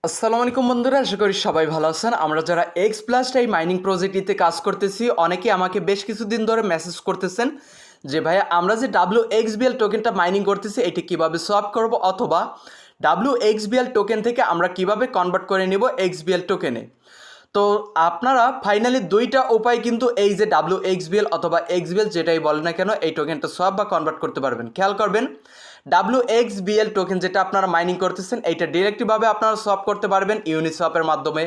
আসসালামু আলাইকুম বন্ধুরা, আশা করি সবাই ভালো আছেন। আমরা যারা এক্স প্লাস এই মাইনিং প্রজেক্টটিতে কাজ করতেছি, অনেকেই আমাকে বেশ কিছুদিন ধরে মেসেজ করতেছেন যে ভাইয়া আমরা যে WXBL টোকেনটা মাইনিং করতেছি এটি কিভাবে সোয়াপ করব, অথবা WXBL টোকেন থেকে আমরা কিভাবে কনভার্ট করে নিব XBL টোকেনে। তো আপনারা ফাইনালি দুইটা উপায় কিন্তু এই যে WXBL অথবা XBL যেটাই বলেন না কেন এই টোকেনটা সোয়াপ বা কনভার্ট করতে পারবেন। খেয়াল করবেন, WXBL টোকেন যেটা আপনারা মাইনিং করতেছেন এইটা ডিরেক্টলিভাবে আপনারা সোয়াপ করতে পারবেন ইউনিসোয়াপের মাধ্যমে,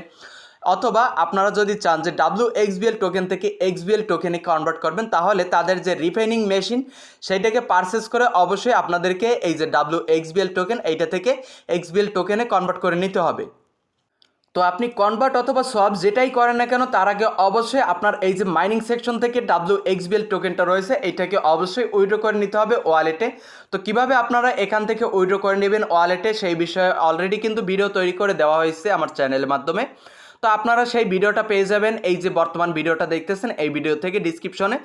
অথবা আপনারা যদি চান যে WXBL টোকেন থেকে XBL টোকেনে কনভার্ট করবেন, তাহলে তাদের যে রিফাইনিং মেশিন সেইটাকে পারচেস করে অবশ্যই আপনাদেরকে এই যে WXBL টোকেন এইটা থেকে XBL টোকেনে কনভার্ট করে নিতে হবে। তো আপনি কনভার্ট অথবা সোয়াপ যেটাই করেন না কেন তার আগে অবশ্যই আপনার এই যে মাইনিং সেকশন থেকে WXBL টোকেনটা রয়েছে এইটাকে অবশ্যই উইথড্র করে নিতে হবে ওয়ালেটে। তো কিভাবে আপনারা এখান থেকে উইথড্র করে নেবেন ওয়ালেটে সেই বিষয়ে অলরেডি কিন্তু ভিডিও তৈরি করে দেওয়া হয়েছে আমার চ্যানেলের মাধ্যমে। তো আপনারা সেই ভিডিওটা পেয়ে যাবেন এই যে বর্তমান ভিডিওটা দেখতেছেন এই ভিডিও থেকে ডিসক্রিপশনে,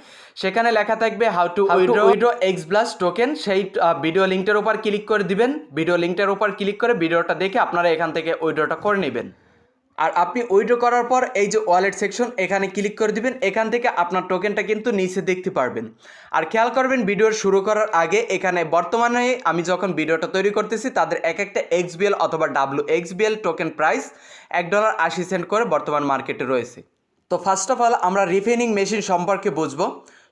সেখানে লেখা থাকবে হাউ টু উইথড্র এক্সপ্লাস টোকেন। সেই ভিডিও লিঙ্কটার উপর ক্লিক করে দিবেন, ভিডিও লিঙ্কটার উপর ক্লিক করে ভিডিওটা দেখে আপনারা এখান থেকে উইথড্রটা করে নেবেন। আর আপনি উইথড্র করার পর এই যে ওয়ালেট সেকশন এখানে ক্লিক করে দিবেন, এখান থেকে আপনার টোকেনটা কিন্তু নিচে দেখতে পারবেন। আর খেয়াল করবেন ভিডিওর শুরু করার আগে এখানে বর্তমানে আমি যখন ভিডিওটা তৈরি করতেছি তাদের এক একটা XBL অথবা WXBL টোকেন প্রাইস $1.80 করে বর্তমান মার্কেটে রয়েছে। তো ফার্স্ট অফ অল আমরা রিফাইনিং মেশিন সম্পর্কে বুঝবো।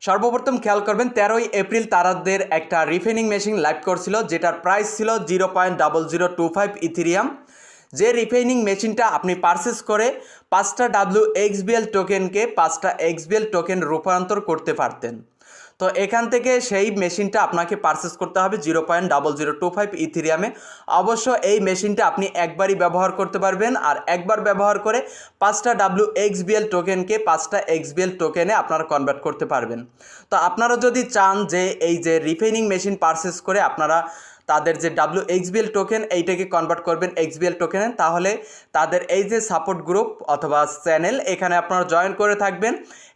সর্বপ্রথম খেয়াল করবেন 13ই এপ্রিল তারাদের একটা রিফাইনিং মেশিন লাইভ করছিল যেটার প্রাইস ছিল 0.0025 ইথেরিয়াম। যে রিফাইনিং মেশিনটা আপনি পারচেস করে 5টা WXBL টোকেনকে 5টা XBL টোকেন রূপান্তর করতে পারতেন। তো এখান থেকে সেই মেশিনটা আপনাকে পারচেস করতে হবে 0.0025 ইথেরিয়ামে। অবশ্য এই মেশিনটা আপনি একবারই ব্যবহার করতে পারবেন, আর একবার ব্যবহার করে 5টা WXBL টোকেনকে 5টা XBL টোকেনে আপনারা কনভার্ট করতে পারবেন। তো আপনারা যদি চান যে এই যে রিফাইনিং মেশিন পারচেস করে আপনারা তাদের যে WXBL টোকেন এইটাকে কনভার্ট করবেন XBL টোকেনে, তাহলে তাদের এই যে সাপোর্ট গ্রুপ অথবা চ্যানেল এখানে আপনারা জয়েন করে থাকবেন।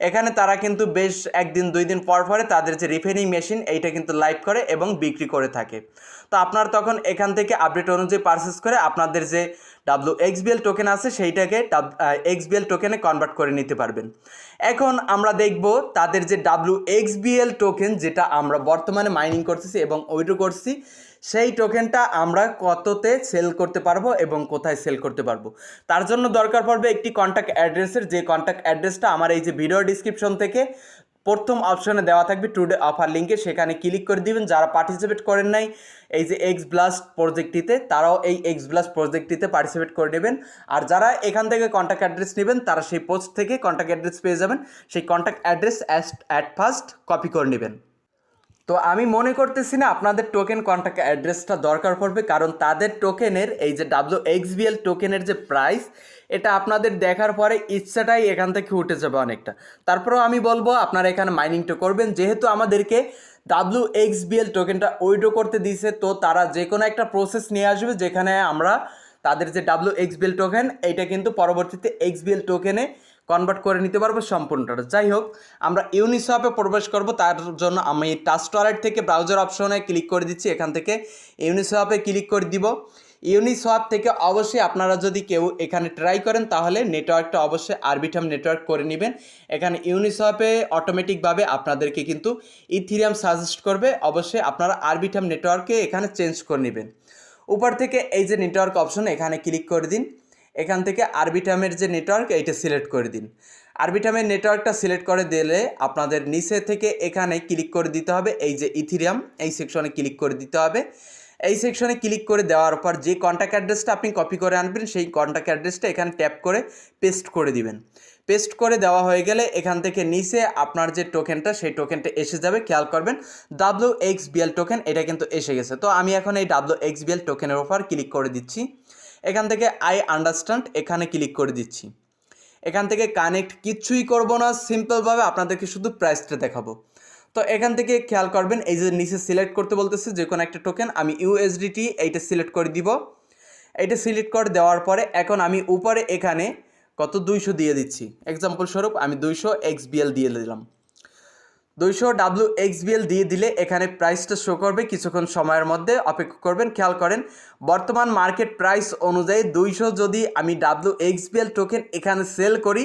এখানে তারা কিন্তু বেশ একদিন দুই দিন পর পরে তাদের যে রিফাইনিং মেশিন এইটা কিন্তু লাইভ করে এবং বিক্রি করে থাকে। তো আপনারা তখন এখান থেকে আপডেট অনুযায়ী পারচেস করে আপনাদের যে WXBL টোকেন আছে সেইটাকে XBL টোকেনে কনভার্ট করে নিতে পারবেন। এখন আমরা দেখব তাদের যে WXBL টোকেন যেটা আমরা বর্তমানে মাইনিং করতেছি এবং উইথড্র করছি সেই টোকেনটা আমরা কততে সেল করতে পারবো এবং কোথায় সেল করতে পারবো। তার জন্য দরকার পড়বে একটি কন্ট্যাক্ট অ্যাড্রেসের, যে কন্ট্যাক্ট অ্যাড্রেসটা আমার এই যে ভিডিও ডিসক্রিপশন থেকে প্রথম অপশনে দেওয়া থাকবে টুডে অফার লিঙ্কে, সেখানে ক্লিক করে দিবেন। যারা পার্টিসিপেট করেন নাই এই যে এক্স ব্লাস্ট প্রজেক্টটিতে তারাও এই এক্স ব্লাস্ট প্রজেক্টটিতে পার্টিসিপেট করে নেবেন। আর যারা এখান থেকে কন্ট্যাক্ট অ্যাড্রেস নেবেন তারা সেই পোস্ট থেকে কন্ট্যাক্ট অ্যাড্রেস পেয়ে যাবেন, সেই contact address at first copy করে নেবেন। তো আমি মনে করতেছি না আপনাদের টোকেন কন্ট্যাক্ট অ্যাড্রেসটা দরকার পড়বে, কারণ তাদের টোকেনের এই যে WXBL টোকেনের যে প্রাইস এটা আপনাদের দেখার পরে ইচ্ছাটাই এখান থেকে উঠে যাবে অনেকটা। তারপরেও আমি বলবো আপনারা এখানে মাইনিংটা করবেন, যেহেতু আমাদেরকে WXBL টোকেনটা উইথড্র করতে দিয়েছে, তো তারা যে কোনো একটা প্রসেস নিয়ে আসবে যেখানে আমরা তাদের যে WXBL টোকেন এইটা কিন্তু পরবর্তীতে XBL টোকেনে কনভার্ট করে নিতে পারবো সম্পূর্ণটা। যাই হোক, আমরা ইউনিসোয়াপে প্রবেশ করব, তার জন্য আমি টাচ ওয়ালেট থেকে ব্রাউজার অপশনে ক্লিক করে দিচ্ছি, এখান থেকে ইউনিসোয়াপে ক্লিক করে দিব। ইউনিসোয়াপ থেকে অবশ্যই আপনারা যদি কেউ এখানে ট্রাই করেন তাহলে নেটওয়ার্কটা অবশ্যই আরবিটাম নেটওয়ার্ক করে নেবেন। এখানে ইউনিসোয়াপে অটোমেটিকভাবে আপনাদেরকে কিন্তু ইথিরিয়াম সাজেস্ট করবে, অবশ্যই আপনারা আরবিটাম নেটওয়ার্কে এখানে চেঞ্জ করে নেবেন। উপর থেকে এই যে নেটওয়ার্ক অপশন এখানে ক্লিক করে দিন, এখান থেকে আরবিটামের যে নেটওয়ার্ক এইটা সিলেক্ট করে দিন। আরবিটামের নেটওয়ার্কটা সিলেক্ট করে দিলে আপনাদের নিচে থেকে এখানে ক্লিক করে দিতে হবে এই যে ইথিরিয়াম, এই সেকশনে ক্লিক করে দিতে হবে। এই সেকশনে ক্লিক করে দেওয়ার পর যে কন্ট্যাক্ট অ্যাড্রেসটা আপনি কপি করে আনবেন সেই কন্ট্যাক্ট অ্যাড্রেসটা এখানে ট্যাপ করে পেস্ট করে দিবেন। পেস্ট করে দেওয়া হয়ে গেলে এখান থেকে নিচে আপনার যে টোকেনটা সেই টোকেনটা এসে যাবে। খেয়াল করবেন WXBL টোকেন এটা কিন্তু এসে গেছে। তো আমি এখন এই WXBL টোকেনের উপর ক্লিক করে দিচ্ছি। এখান থেকে আই আন্ডারস্ট্যান্ড এখানে ক্লিক করে দিচ্ছি। এখান থেকে কানেক্ট কিচ্ছুই করব না, সিম্পলভাবে আপনাদেরকে শুধু প্রাইসটা দেখাবো। তো এখান থেকে খেয়াল করবেন এই যে নিচে সিলেক্ট করতে বলতেছে যে কোনো একটা টোকেন, আমি USDT এইটা সিলেক্ট করে দিব। এইটা সিলেক্ট করে দেওয়ার পরে এখন আমি উপরে এখানে কত 200 দিয়ে দিচ্ছি, এক্সাম্পল স্বরূপ আমি 200 XBL দিয়ে দিলাম। 200 WXBL দিয়ে দিলে এখানে প্রাইসটা শো করবে, কিছুক্ষণ সময়ের মধ্যে অপেক্ষা করবেন। খেয়াল করেন বর্তমান মার্কেট প্রাইস অনুযায়ী 200 যদি আমি WXBL টোকেন এখানে সেল করি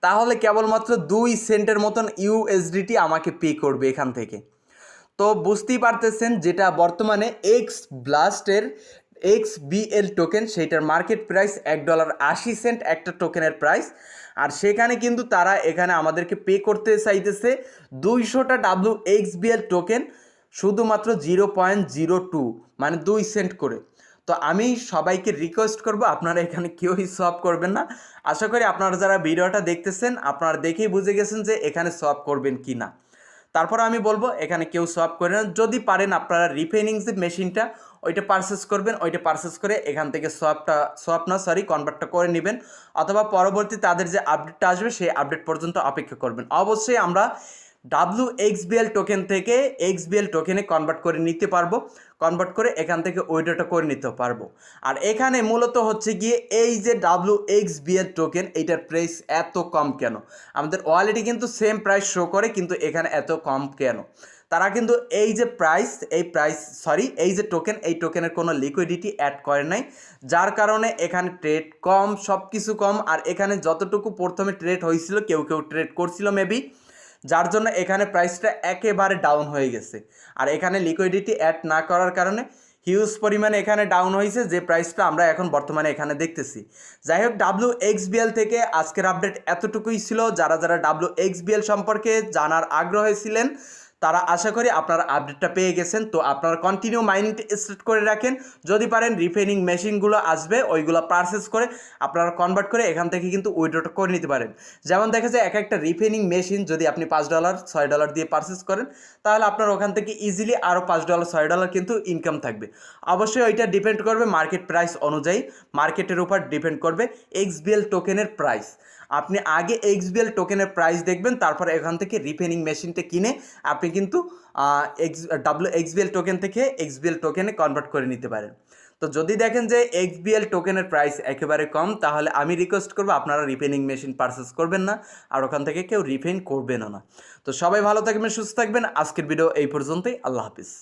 তাহলে কেবলমাত্র 2 সেন্টের মতন USDT আমাকে পে করবে এখান থেকে। তো বুঝতেই পারতেছেন যেটা বর্তমানে এক্স ব্লাস্টের XBL টোকেন সেইটার মার্কেট প্রাইস $1.80 একটা টোকেনের প্রাইস। আর সেখানে কিন্তু তারা এখানে আমাদেরকে পে করতে চাইতেছে 200টা WXBL টোকেন শুধুমাত্র 0.02 মানে 2 সেন্ট করে। তো আমি সবাইকে রিকোয়েস্ট করব আপনারা এখানে কেউই সোয়াপ করবেন না। আশা করি আপনারা যারা ভিডিওটা দেখতেছেন আপনারা দেখেই বুঝে গেছেন যে এখানে সোয়াপ করবেন কি না। তারপর আমি বলবো এখানে কেউ সোয়াপ করে না, যদি পারেন আপনারা রিফাইনিং যে মেশিনটা ওইটা পারচেস করবেন, ওইটা পারচেস করে এখান থেকে কনভার্টটা করে নেবেন, অথবা পরবর্তী তাদের যে আপডেটটা আসবে সেই আপডেট পর্যন্ত অপেক্ষা করবেন। অবশ্যই আমরা WXBL টোকেন থেকে XBL টোকেনে কনভার্ট করে নিতে পারবো, কনভার্ট করে এখান থেকে উইথড্রটা করে নিতে পারবো। আর এখানে মূলত হচ্ছে গিয়ে এই যে WXBL টোকেন এইটার প্রাইস এত কম কেন? আমাদের ওয়ালেটে কিন্তু সেম প্রাইস শো করে, কিন্তু এখানে এত কম কেন? তারা কিন্তু এই যে এই যে টোকেন, এই টোকেনের কোনো লিকুইডিটি অ্যাড করে নাই, যার কারণে এখানে ট্রেড কম, সব কিছু কম। আর এখানে যতটুকু প্রথমে ট্রেড হয়েছিল কেউ ট্রেড করছিল মেবি, যার জন্য এখানে প্রাইসটা একেবারে ডাউন হয়ে গেছে। আর এখানে লিকুইডিটি অ্যাড না করার কারণে হিউজ পরিমাণে এখানে ডাউন হয়েছে, যে প্রাইসটা আমরা এখন বর্তমানে এখানে দেখতেছি। যাই হোক, WXBL থেকে আজকের আপডেট এতটুকুই ছিল। যারা WXBL সম্পর্কে জানার আগ্রহী ছিলেন তারা আশা করি আপনারা আপডেটটা পেয়ে গেছেন। তো আপনারা কন্টিনিউ মাইনিংটা স্টার্ট করে রাখেন, যদি পারেন রিফাইনিং মেশিনগুলো আসবে ওইগুলো পারচেস করে আপনারা কনভার্ট করে এখান থেকে কিন্তু উইথড্রটা করে নিতে পারেন। যেমন দেখা যায় এক একটা রিফাইনিং মেশিন যদি আপনি $5 $6 দিয়ে পারচেস করেন তাহলে আপনার ওখান থেকে ইজিলি আরও $5 $6 কিন্তু ইনকাম থাকবে। অবশ্যই ওইটা ডিপেন্ড করবে মার্কেট প্রাইস অনুযায়ী, মার্কেটের উপর ডিপেন্ড করবে XBL টোকেনের প্রাইস। আপনি আগে XBL টোকেনের প্রাইস দেখবেন, তারপর এখান থেকে রিফাইনিং মেশিনটা কিনে আপনি কিন্তু WXBL টোকেন থেকে XBL টোকেনে কনভার্ট করে নিতে পারেন। তো যদি দেখেন যে XBL টোকেনের প্রাইস একেবারে কম তাহলে আমি রিকোয়েস্ট করবো আপনারা রিফাইনিং মেশিন পারচেস করবেন না, আর ওখান থেকে কেউ রিফাইন করবেনও না। তো সবাই ভালো থাকবেন, সুস্থ থাকবেন। আজকের ভিডিও এই পর্যন্তই। আল্লাহ হাফিজ।